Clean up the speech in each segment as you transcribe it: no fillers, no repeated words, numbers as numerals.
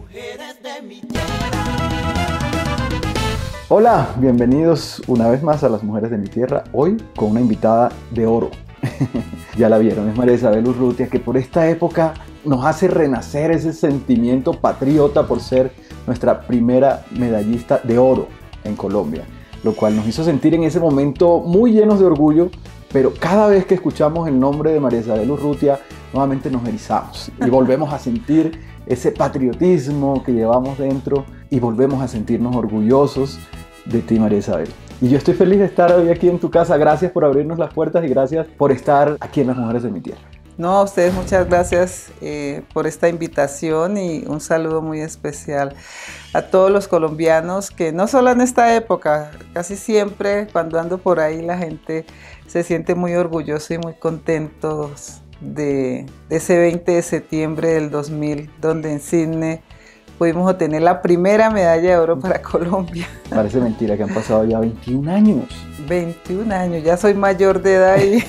mujeres de mi tierra. Hola, bienvenidos una vez más a Las Mujeres de mi Tierra, hoy con una invitada de oro. Ya la vieron, es María Isabel Urrutia, que por esta época nos hace renacer ese sentimiento patriota por ser nuestra primera medallista de oro en Colombia, lo cual nos hizo sentir en ese momento muy llenos de orgullo, pero cada vez que escuchamos el nombre de María Isabel Urrutia, nuevamente nos erizamos y volvemos a sentir ese patriotismo que llevamos dentro y volvemos a sentirnos orgullosos de ti, María Isabel. Y yo estoy feliz de estar hoy aquí en tu casa. Gracias por abrirnos las puertas y gracias por estar aquí en Las Mujeres de mi Tierra. No, a ustedes muchas gracias por esta invitación y un saludo muy especial a todos los colombianos que no solo en esta época, casi siempre cuando ando por ahí la gente se siente muy orgulloso y muy contentos de ese 20 de septiembre del 2000, donde en Sydney pudimos obtener la primera medalla de oro para Colombia. Parece mentira que han pasado ya 21 años. 21 años, ya soy mayor de edad y...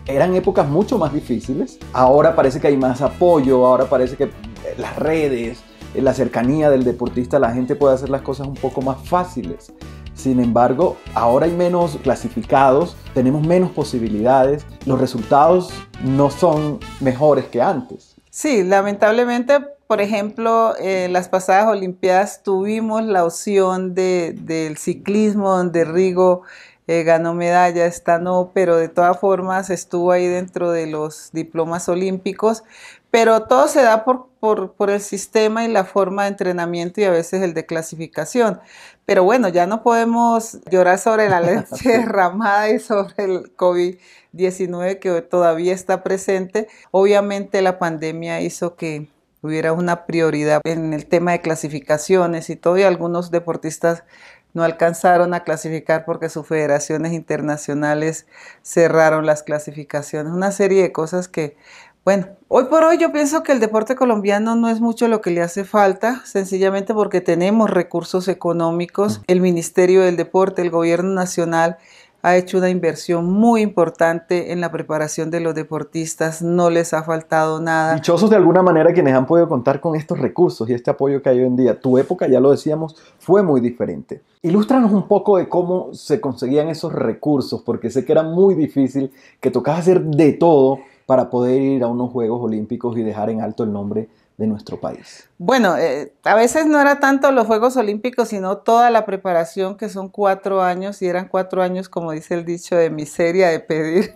Eran épocas mucho más difíciles. Ahora parece que hay más apoyo, ahora parece que las redes, la cercanía del deportista, la gente puede hacer las cosas un poco más fáciles. Sin embargo, ahora hay menos clasificados, tenemos menos posibilidades, los resultados no son mejores que antes. Sí, lamentablemente, por ejemplo, en las pasadas Olimpiadas tuvimos la opción del ciclismo, donde Rigo ganó medalla, esta no, pero de todas formas estuvo ahí dentro de los diplomas olímpicos. Pero todo se da por el sistema y la forma de entrenamiento y a veces el de clasificación. Pero bueno, ya no podemos llorar sobre la leche derramada y sobre el COVID-19 que todavía está presente. Obviamente la pandemia hizo que hubiera una prioridad en el tema de clasificaciones y todo, y algunos deportistas no alcanzaron a clasificar porque sus federaciones internacionales cerraron las clasificaciones. Una serie de cosas que... Bueno, hoy por hoy yo pienso que el deporte colombiano no es mucho lo que le hace falta, sencillamente porque tenemos recursos económicos. El Ministerio del Deporte, el Gobierno Nacional, ha hecho una inversión muy importante en la preparación de los deportistas, no les ha faltado nada. Dichosos de alguna manera quienes han podido contar con estos recursos y este apoyo que hay hoy en día. Tu época, ya lo decíamos, fue muy diferente. Ilústranos un poco de cómo se conseguían esos recursos, porque sé que era muy difícil, que tocaba hacer de todo para poder ir a unos Juegos Olímpicos y dejar en alto el nombre de nuestro país. Bueno, a veces no era tanto los Juegos Olímpicos, sino toda la preparación, que son 4 años, y eran 4 años, como dice el dicho, de miseria, de pedir.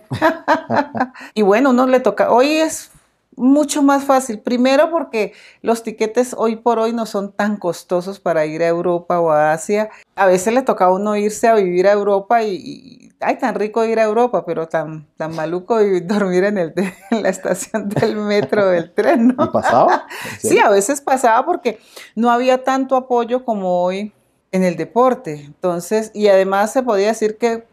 Y bueno, uno le toca, hoy es mucho más fácil, primero porque los tiquetes hoy por hoy no son tan costosos para ir a Europa o a Asia. A veces le toca a uno irse a vivir a Europa y ay, tan rico ir a Europa, pero tan maluco dormir en la estación del metro, del tren, ¿no? ¿Y pasaba? Sí, a veces pasaba porque no había tanto apoyo como hoy en el deporte. Entonces, y además se podía decir que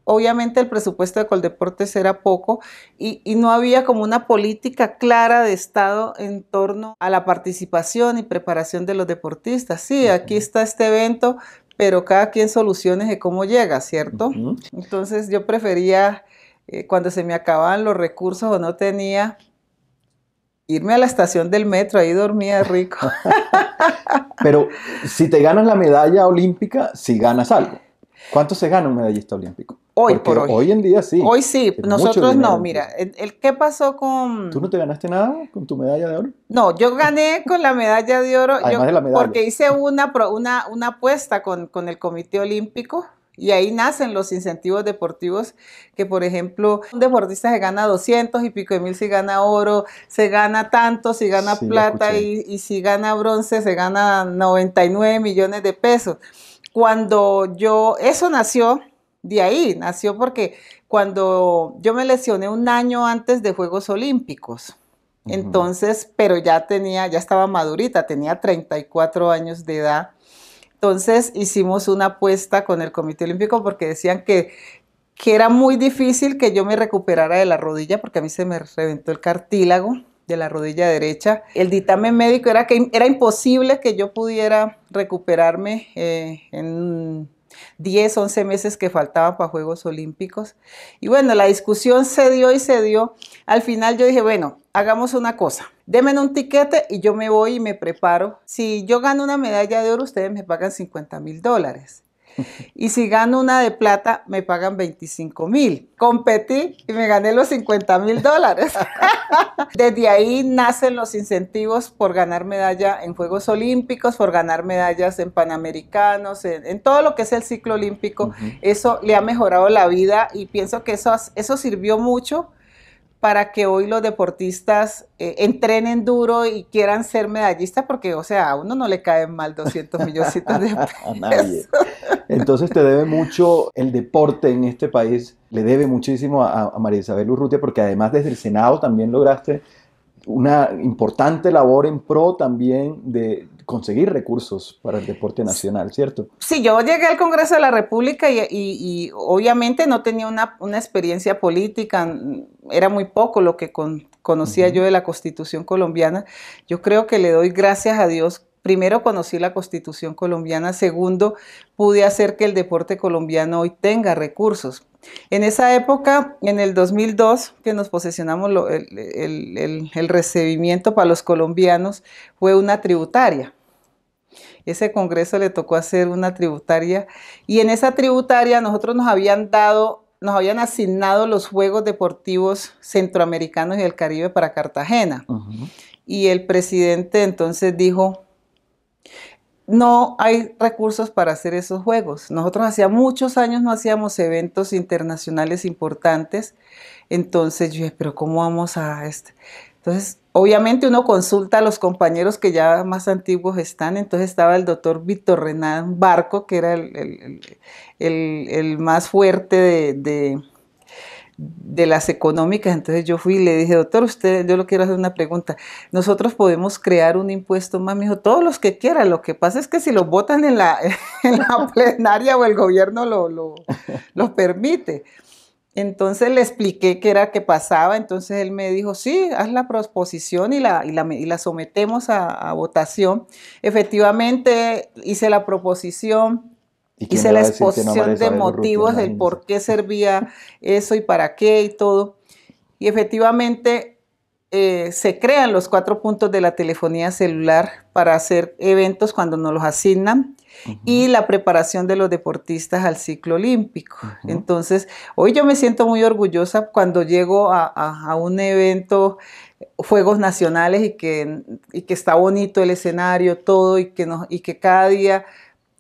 obviamente el presupuesto de Coldeportes era poco y no había como una política clara de Estado en torno a la participación y preparación de los deportistas. Sí, aquí está este evento, pero cada quien solucione de cómo llega, ¿cierto? Entonces yo prefería, cuando se me acababan los recursos o no tenía, irme a la estación del metro, ahí dormía rico. Pero si te ganas la medalla olímpica, si ganas algo. ¿Cuánto se gana un medallista olímpico? Hoy Porque por hoy. Hoy en día sí. Hoy sí, nosotros no. Mira, ¿qué pasó con...? ¿Tú no te ganaste nada con tu medalla de oro? No, yo gané con la medalla de oro. Además de la medalla. Porque hice una apuesta con el Comité Olímpico y ahí nacen los incentivos deportivos que, por ejemplo, un deportista se gana 200 y pico de mil si gana oro, se gana tanto, si gana plata y si gana bronce se gana 99 millones de pesos. Eso nació de ahí, nació porque cuando yo me lesioné un año antes de Juegos Olímpicos, entonces, pero ya estaba madurita, tenía 34 años de edad, entonces hicimos una apuesta con el Comité Olímpico porque decían que era muy difícil que yo me recuperara de la rodilla porque a mí se me reventó el cartílago de la rodilla derecha. El dictamen médico era que era imposible que yo pudiera recuperarme en 10, 11 meses que faltaban para Juegos Olímpicos. Y bueno, la discusión se dio y se dio. Al final yo dije, bueno, hagamos una cosa. Denme un tiquete y yo me voy y me preparo. Si yo gano una medalla de oro, ustedes me pagan $50.000. Y si gano una de plata, me pagan 25.000. Competí y me gané los $50.000. Desde ahí nacen los incentivos por ganar medalla en Juegos Olímpicos, por ganar medallas en Panamericanos, en todo lo que es el ciclo olímpico. Eso le ha mejorado la vida y pienso que eso sirvió mucho para que hoy los deportistas entrenen duro y quieran ser medallistas, porque, o sea, a uno no le caen mal 200 milloncitos de pesos. A nadie. Entonces te debe mucho el deporte en este país, le debe muchísimo a María Isabel Urrutia, porque además desde el Senado también lograste una importante labor en pro también de conseguir recursos para el deporte nacional, ¿cierto? Sí, yo llegué al Congreso de la República y obviamente no tenía una experiencia política, era muy poco lo que conocía yo de la Constitución colombiana. Yo creo que le doy gracias a Dios. Primero, conocí la Constitución colombiana. Segundo, pude hacer que el deporte colombiano hoy tenga recursos. En esa época, en el 2002, que nos posesionamos el recibimiento para los colombianos, fue una tributaria. Ese congreso le tocó hacer una tributaria y en esa tributaria nosotros nos habían asignado los Juegos Deportivos Centroamericanos y del Caribe para Cartagena. Y el presidente entonces dijo, no hay recursos para hacer esos juegos. Nosotros hacía muchos años no hacíamos eventos internacionales importantes. Entonces yo dije, pero ¿cómo vamos a esto? Entonces, obviamente uno consulta a los compañeros que ya más antiguos están. Entonces estaba el doctor Víctor Renán Barco, que era el más fuerte de las económicas. Entonces yo fui y le dije, doctor, yo le quiero hacer una pregunta. Nosotros podemos crear un impuesto más. Me dijo, todos los que quieran. Lo que pasa es que si los votan en la plenaria o el gobierno lo permite. Entonces le expliqué qué era que pasaba. Entonces él me dijo, sí, haz la proposición y la sometemos a votación. Efectivamente hice la proposición. Hice la exposición de motivos del por qué servía eso y para qué y todo. Y efectivamente se crean los 4 puntos de la telefonía celular para hacer eventos cuando nos los asignan y la preparación de los deportistas al ciclo olímpico. Entonces, hoy yo me siento muy orgullosa cuando llego a un evento, Juegos Nacionales, y que está bonito el escenario, todo, y que cada día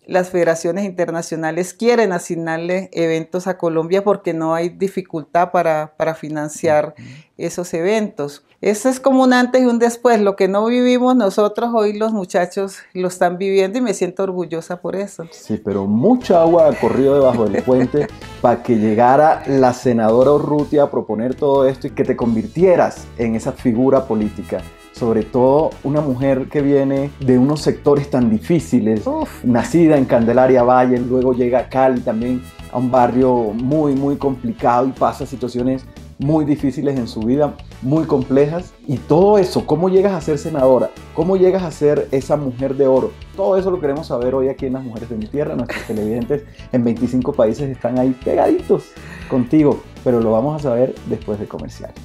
las federaciones internacionales quieren asignarle eventos a Colombia porque no hay dificultad para financiar esos eventos. Eso es como un antes y un después. Lo que no vivimos nosotros, hoy los muchachos lo están viviendo y me siento orgullosa por eso. Sí, pero mucha agua ha corrido debajo del puente para que llegara la senadora Urrutia a proponer todo esto y que te convirtieras en esa figura política. Sobre todo una mujer que viene de unos sectores tan difíciles, nacida en Candelaria Valle, luego llega a Cali también, a un barrio muy, muy complicado y pasa situaciones muy difíciles en su vida, muy complejas. Y todo eso, ¿cómo llegas a ser senadora? ¿Cómo llegas a ser esa mujer de oro? Todo eso lo queremos saber hoy aquí en Las Mujeres de mi Tierra. Nuestros televidentes en 25 países están ahí pegaditos contigo, pero lo vamos a saber después de comerciales.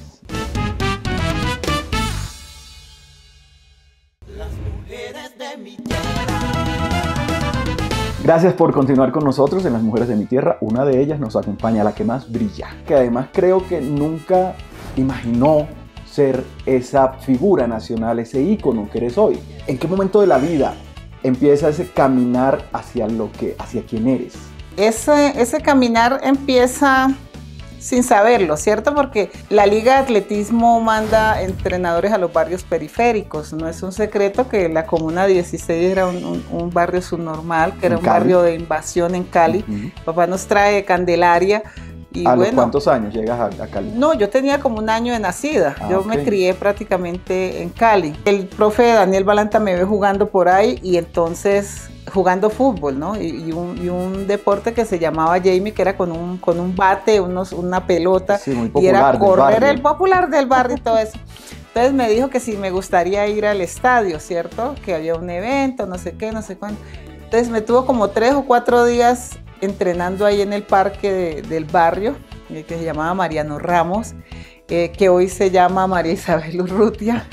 Gracias por continuar con nosotros en Las Mujeres de mi Tierra. Una de ellas nos acompaña, la que más brilla, que además creo que nunca imaginó ser esa figura nacional, ese ícono que eres hoy. ¿En qué momento de la vida empieza ese caminar hacia quién eres? Ese caminar empieza sin saberlo, ¿cierto? Porque la Liga de Atletismo manda entrenadores a los barrios periféricos. No es un secreto que la Comuna 16 era un barrio subnormal, que era un barrio de invasión en Cali. Papá nos trae de Candelaria. Y ¿A los cuántos años llegas a Cali? No, yo tenía como 1 año de nacida. Yo me crié prácticamente en Cali. El profe Daniel Balanta me ve jugando por ahí y entonces jugando fútbol, ¿no? Y un deporte que se llamaba Jamie, que era con un bate, una pelota, sí, muy popular, y era correr, el popular del barrio y todo eso. Entonces me dijo que si me gustaría ir al estadio, ¿cierto? Que había un evento, no sé qué, no sé cuándo. Entonces me tuvo como 3 o 4 días entrenando ahí en el parque del barrio, que se llamaba Mariano Ramos, que hoy se llama María Isabel Urrutia,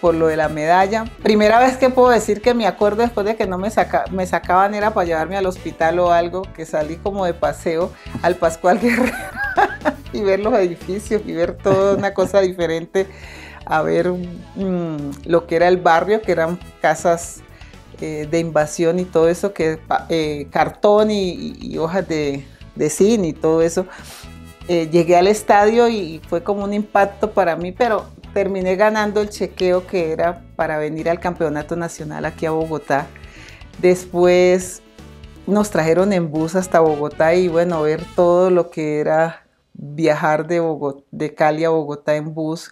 por lo de la medalla. Primera vez que puedo decir que me acuerdo después de que no me sacaban era para llevarme al hospital o algo, que salí como de paseo al Pascual Guerrero y ver los edificios y ver toda una cosa diferente, a ver lo que era el barrio, que eran casas de invasión y todo eso, que cartón y hojas de zinc y todo eso. Llegué al estadio y fue como un impacto para mí, pero terminé ganando el chequeo que era para venir al campeonato nacional aquí a Bogotá. Después nos trajeron en bus hasta Bogotá y bueno, ver todo lo que era viajar de Cali a Bogotá en bus,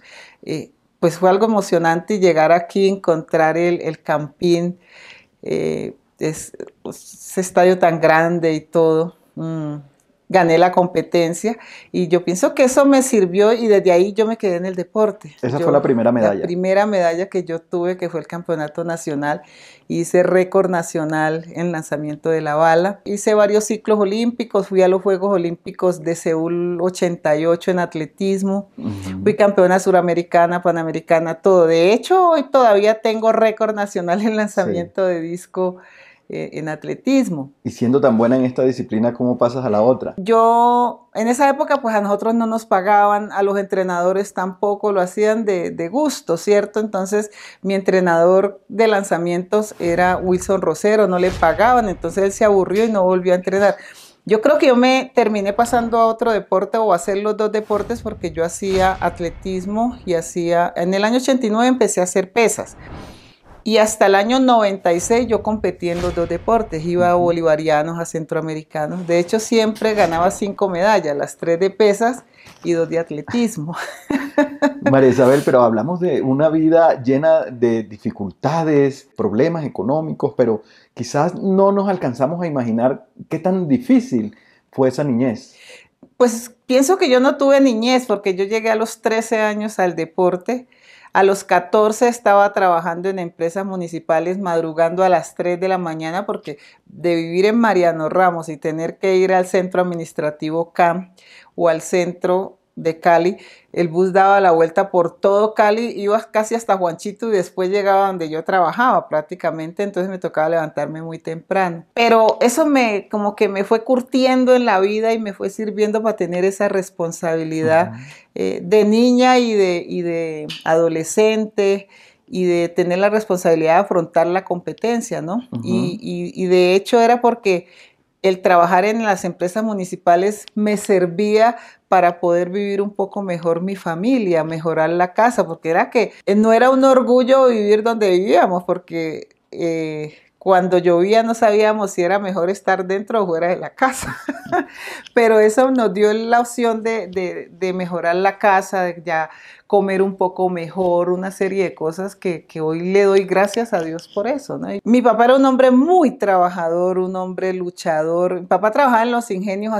pues fue algo emocionante, y llegar aquí, encontrar el Campín, ese estadio tan grande y todo. Gané la competencia y yo pienso que eso me sirvió, y desde ahí yo me quedé en el deporte. Esa fue la primera medalla. La primera medalla que yo tuve, que fue el campeonato nacional. Hice récord nacional en lanzamiento de la bala. Hice varios ciclos olímpicos, fui a los Juegos Olímpicos de Seúl 88 en atletismo. Fui campeona suramericana, panamericana, todo. De hecho, hoy todavía tengo récord nacional en lanzamiento de disco en atletismo. Y siendo tan buena en esta disciplina, ¿cómo pasas a la otra? Yo, en esa época, pues a nosotros no nos pagaban, a los entrenadores tampoco, lo hacían de gusto, ¿cierto? Entonces, mi entrenador de lanzamientos era Wilson Rosero, no le pagaban, entonces él se aburrió y no volvió a entrenar. Yo creo que yo me terminé pasando a otro deporte o a hacer los dos deportes, porque yo hacía atletismo y en el año 89 empecé a hacer pesas. Y hasta el año 96 yo competí en los dos deportes, iba a bolivarianos, a centroamericanos. De hecho, siempre ganaba 5 medallas, las 3 de pesas y 2 de atletismo. María Isabel, pero hablamos de una vida llena de dificultades, problemas económicos, pero quizás no nos alcanzamos a imaginar qué tan difícil fue esa niñez. Pues pienso que yo no tuve niñez, porque yo llegué a los 13 años al deporte. A los 14 estaba trabajando en empresas municipales, madrugando a las 3 de la mañana, porque de vivir en Mariano Ramos y tener que ir al centro administrativo CAM o al centro de Cali, el bus daba la vuelta por todo Cali, iba casi hasta Juanchito y después llegaba donde yo trabajaba prácticamente, entonces me tocaba levantarme muy temprano. Pero eso como que me fue curtiendo en la vida y me fue sirviendo para tener esa responsabilidad de niña y de adolescente, y de tener la responsabilidad de afrontar la competencia, ¿no? Y de hecho era porque el trabajar en las empresas municipales me servía para poder vivir un poco mejor mi familia, mejorar la casa, porque era que no era un orgullo vivir donde vivíamos, porque cuando llovía no sabíamos si era mejor estar dentro o fuera de la casa. Pero eso nos dio la opción de mejorar la casa, de ya comer un poco mejor, una serie de cosas que hoy le doy gracias a Dios por eso, ¿no? Mi papá era un hombre muy trabajador, un hombre luchador. Mi papá trabajaba en los ingenios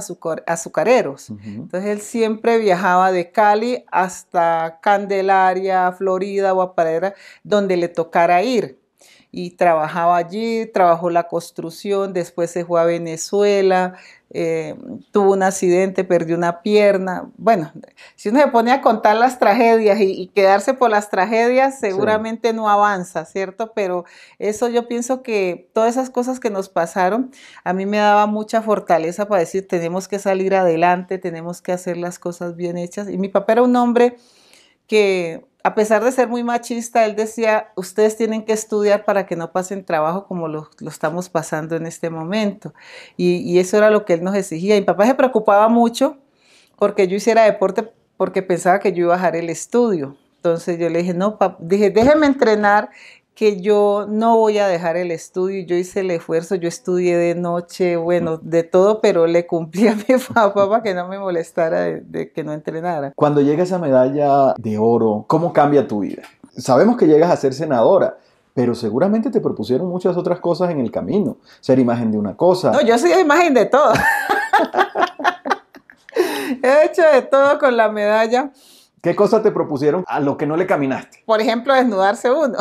azucareros. Entonces él siempre viajaba de Cali hasta Candelaria, Florida o Aparera, donde le tocara ir. Y trabajaba allí, trabajó la construcción, después se fue a Venezuela, tuvo un accidente, perdió una pierna. Bueno, si uno se pone a contar las tragedias y quedarse por las tragedias, seguramente no avanza, ¿cierto? Pero eso yo pienso que todas esas cosas que nos pasaron, a mí me daba mucha fortaleza para decir, tenemos que salir adelante, tenemos que hacer las cosas bien hechas. Y mi papá era un hombre que, a pesar de ser muy machista, él decía, ustedes tienen que estudiar para que no pasen trabajo como lo estamos pasando en este momento. Y eso era lo que él nos exigía. Mi papá se preocupaba mucho porque yo hiciera deporte, porque pensaba que yo iba a dejar el estudio. Entonces yo le dije, no, papá, déjeme entrenar, que yo no voy a dejar el estudio. Yo hice el esfuerzo, yo estudié de noche, bueno, de todo, pero le cumplí a mi papá para que no me molestara de que no entrenara. Cuando llega esa medalla de oro, ¿cómo cambia tu vida? Sabemos que llegas a ser senadora, pero seguramente te propusieron muchas otras cosas en el camino. Ser imagen de una cosa. No, yo soy imagen de todo. He hecho de todo con la medalla. ¿Qué cosas te propusieron a lo que no le caminaste? Por ejemplo, desnudarse uno.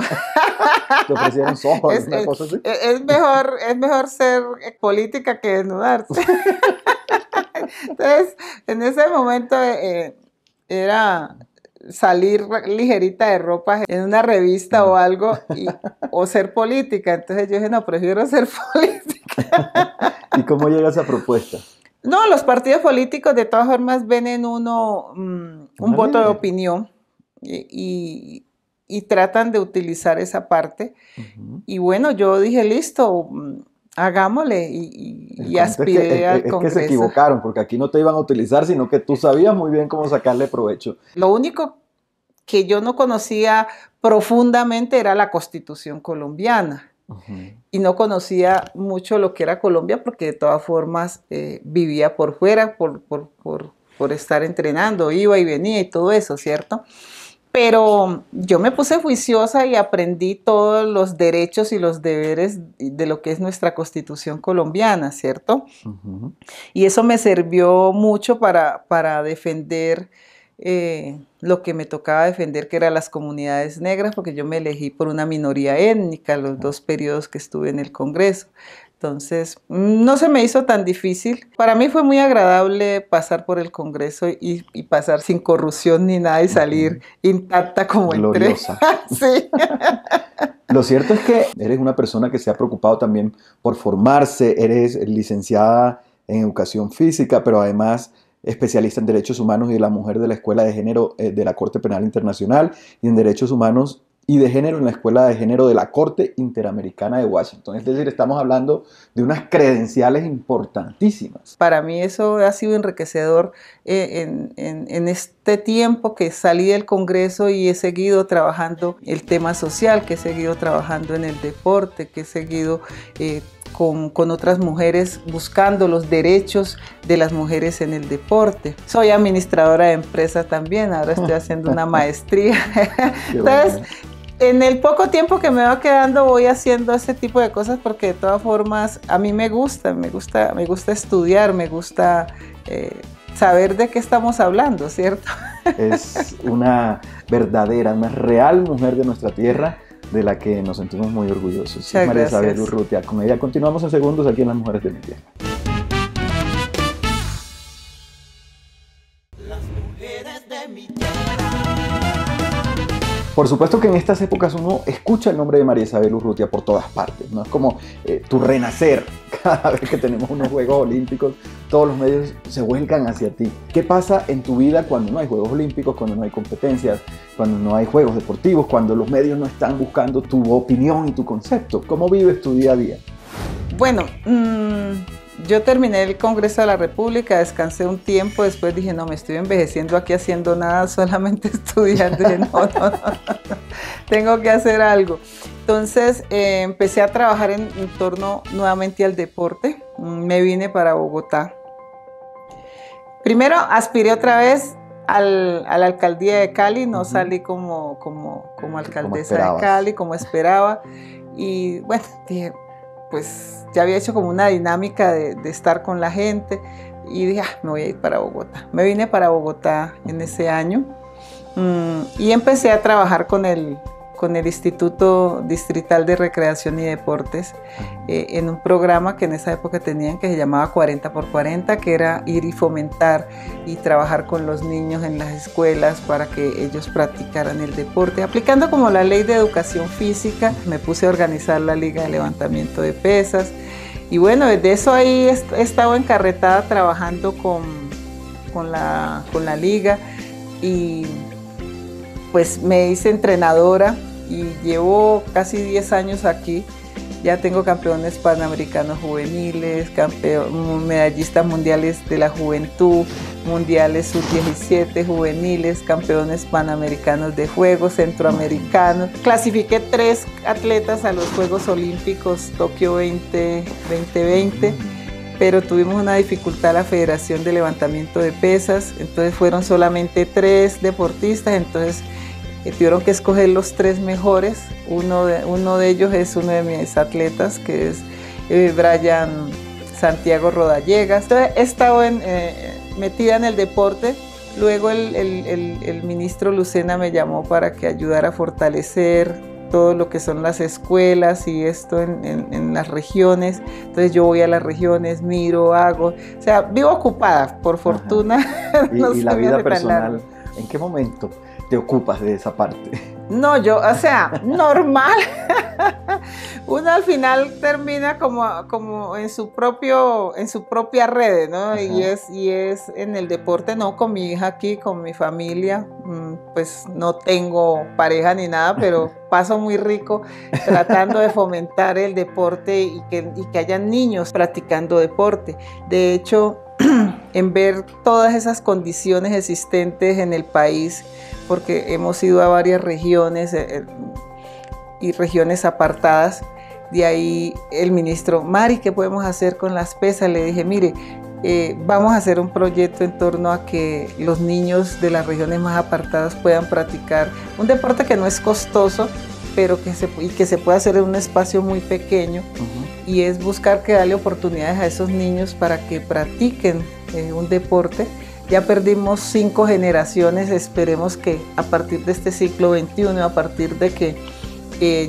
¿Te ofrecieron sojo? Es, ¿Alguna cosa así? es mejor ser política que desnudarse. Entonces, en ese momento era salir ligerita de ropa en una revista o algo o ser política. Entonces yo dije, no, prefiero ser política. ¿Y cómo llega esa propuesta? No, los partidos políticos de todas formas ven en uno un voto de opinión y tratan de utilizar esa parte. Y bueno, yo dije, listo, hagámosle y aspiré al Congreso. Es que se equivocaron, porque aquí no te iban a utilizar, sino que tú sabías muy bien cómo sacarle provecho. Lo único que yo no conocía profundamente era la Constitución colombiana. Y no conocía mucho lo que era Colombia porque de todas formas vivía por fuera, por estar entrenando, iba y venía y todo eso, ¿cierto? Pero yo me puse juiciosa y aprendí todos los derechos y los deberes de lo que es nuestra Constitución colombiana, ¿cierto? Y eso me sirvió mucho para defender lo que me tocaba defender, que eran las comunidades negras, porque yo me elegí por una minoría étnica los 2 periodos que estuve en el Congreso. Entonces, no se me hizo tan difícil. Para mí fue muy agradable pasar por el Congreso y pasar sin corrupción ni nada y salir intacta como gloriosa. Entré. Sí. Lo cierto es que eres una persona que se ha preocupado también por formarse, eres licenciada en educación física, pero además especialista en derechos humanos y de la mujer de la Escuela de Género de la Corte Penal Internacional y en derechos humanos y de género en la Escuela de Género de la Corte Interamericana de Washington. Es decir, estamos hablando de unas credenciales importantísimas. Para mí eso ha sido enriquecedor en este tiempo que salí del Congreso y he seguido trabajando el tema social, que he seguido trabajando en el deporte, que he seguido con otras mujeres buscando los derechos de las mujeres en el deporte. Soy administradora de empresa también, ahora estoy haciendo una maestría. Entonces, en el poco tiempo que me va quedando voy haciendo ese tipo de cosas porque de todas formas a mí me gusta estudiar, me gusta saber de qué estamos hablando, ¿cierto? Es una verdadera, una real mujer de nuestra tierra, de la que nos sentimos muy orgullosos. Muchas María Isabel gracias. Urrutia. Con ella continuamos en segundos aquí en Las Mujeres de mi Tierra. Las mujeres de mi tierra. Por supuesto que en estas épocas uno escucha el nombre de María Isabel Urrutia por todas partes, ¿no? Es como tu renacer. Cada vez que tenemos unos Juegos Olímpicos, todos los medios se vuelcan hacia ti. ¿Qué pasa en tu vida cuando no hay Juegos Olímpicos, cuando no hay competencias, cuando no hay Juegos Deportivos, cuando los medios no están buscando tu opinión y tu concepto? ¿Cómo vives tu día a día? Bueno, yo terminé el Congreso de la República, descansé un tiempo, después dije, no, me estoy envejeciendo aquí haciendo nada, solamente estudiando. Dije, no, tengo que hacer algo. Entonces empecé a trabajar en torno nuevamente al deporte, me vine para Bogotá. Primero aspiré otra vez a la alcaldía de Cali, no salí como alcaldesa de Cali, como esperaba. Y bueno, dije, pues ya había hecho como una dinámica de estar con la gente y dije, me voy a ir para Bogotá. Me vine para Bogotá en ese año y empecé a trabajar con el Instituto Distrital de Recreación y Deportes en un programa que en esa época tenían que se llamaba 40x40, que era ir y fomentar y trabajar con los niños en las escuelas para que ellos practicaran el deporte. Aplicando como la ley de educación física, me puse a organizar la liga de levantamiento de pesas y bueno, desde eso ahí he estado encarretada trabajando con la liga y pues me hice entrenadora y llevo casi 10 años aquí. Ya tengo campeones panamericanos juveniles, medallistas mundiales de la juventud, mundiales sub-17 juveniles, campeones panamericanos de juegos, centroamericanos. Clasifiqué 3 atletas a los Juegos Olímpicos Tokio 2020, pero tuvimos una dificultad la Federación de Levantamiento de Pesas, entonces fueron solamente 3 deportistas, entonces tuvieron que escoger los 3 mejores. Uno de ellos es uno de mis atletas, que es Brian Santiago Rodallegas. Entonces he estado metida en el deporte Luego el ministro Lucena me llamó para que ayudara a fortalecer todo lo que son las escuelas y esto en las regiones. Entonces yo voy a las regiones, miro, hago, o sea, vivo ocupada, por fortuna. No Y se la me vida hace tan personal, largo. ¿en qué momento te ocupas de esa parte? No, yo, o sea, normal. Uno al final termina como en su propia red, ¿no? Ajá. Y es en el deporte, no, con mi hija aquí, con mi familia. Pues no tengo pareja ni nada, pero paso muy rico tratando de fomentar el deporte y que hayan niños practicando deporte. De hecho, en ver todas esas condiciones existentes en el país, porque hemos ido a varias regiones y regiones apartadas. De ahí el ministro, Mari, ¿qué podemos hacer con las pesas? Le dije, mire, vamos a hacer un proyecto en torno a que los niños de las regiones más apartadas puedan practicar un deporte que no es costoso, pero que se puede hacer en un espacio muy pequeño. Y es buscar que darle oportunidades a esos niños para que practiquen un deporte. Ya perdimos 5 generaciones, esperemos que a partir de este siglo XXI, a partir de que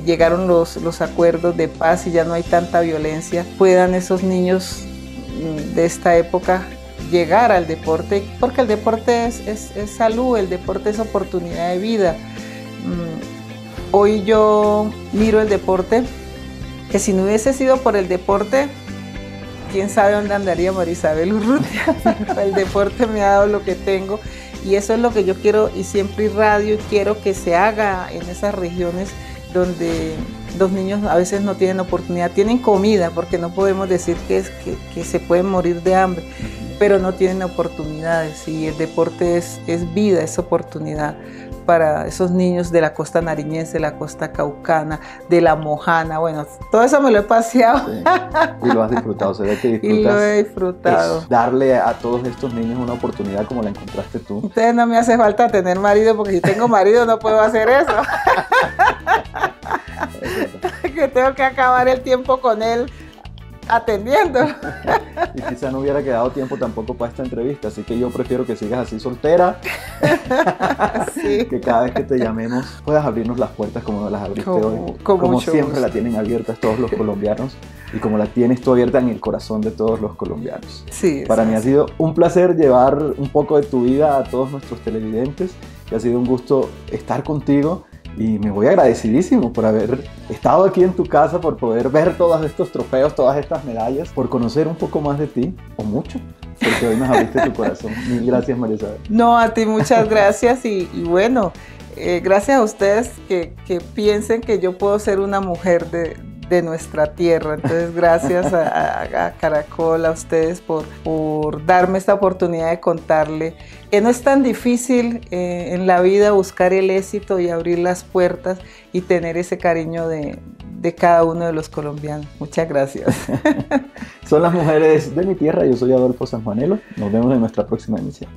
llegaron los acuerdos de paz y ya no hay tanta violencia, puedan esos niños de esta época llegar al deporte, porque el deporte es salud, el deporte es oportunidad de vida. Hoy yo miro el deporte, que si no hubiese sido por el deporte, quién sabe dónde andaría Marisabel Urrutia. El deporte me ha dado lo que tengo y eso es lo que yo quiero y siempre irradio y quiero que se haga en esas regiones donde los niños a veces no tienen oportunidad, tienen comida, porque no podemos decir que se pueden morir de hambre, pero no tienen oportunidades y el deporte es vida, es oportunidad para esos niños de la costa nariñense, de la costa caucana, de la Mojana. Bueno, todo eso me lo he paseado. Sí. Y lo has disfrutado, se ve que disfrutas. Y lo he disfrutado. Darle a todos estos niños una oportunidad como la encontraste tú. Entonces no me hace falta tener marido, porque si tengo marido no puedo hacer eso. Que tengo que acabar el tiempo con él atendiendo. Y quizá no hubiera quedado tiempo tampoco para esta entrevista, así que yo prefiero que sigas así soltera. Sí. Que cada vez que te llamemos puedas abrirnos las puertas como nos las abriste hoy. Como Como siempre gusto. la tienen abiertas todos los colombianos y como la tienes tú abierta en el corazón de todos los colombianos. Sí, Para mí ha sido un placer llevar un poco de tu vida a todos nuestros televidentes y ha sido un gusto estar contigo. Y me voy agradecidísimo por haber estado aquí en tu casa, por poder ver todos estos trofeos, todas estas medallas, por conocer un poco más de ti, o mucho, porque hoy nos abriste tu corazón. Mil gracias, María Isabel. No, a ti muchas gracias y bueno, gracias a ustedes que piensen que yo puedo ser una mujer de nuestra tierra. Entonces, gracias a Caracol, a ustedes por darme esta oportunidad de contarle que no es tan difícil en la vida buscar el éxito y abrir las puertas y tener ese cariño de cada uno de los colombianos. Muchas gracias. Son las mujeres de mi tierra, yo soy Adolfo Sanjuanelo. Nos vemos en nuestra próxima emisión.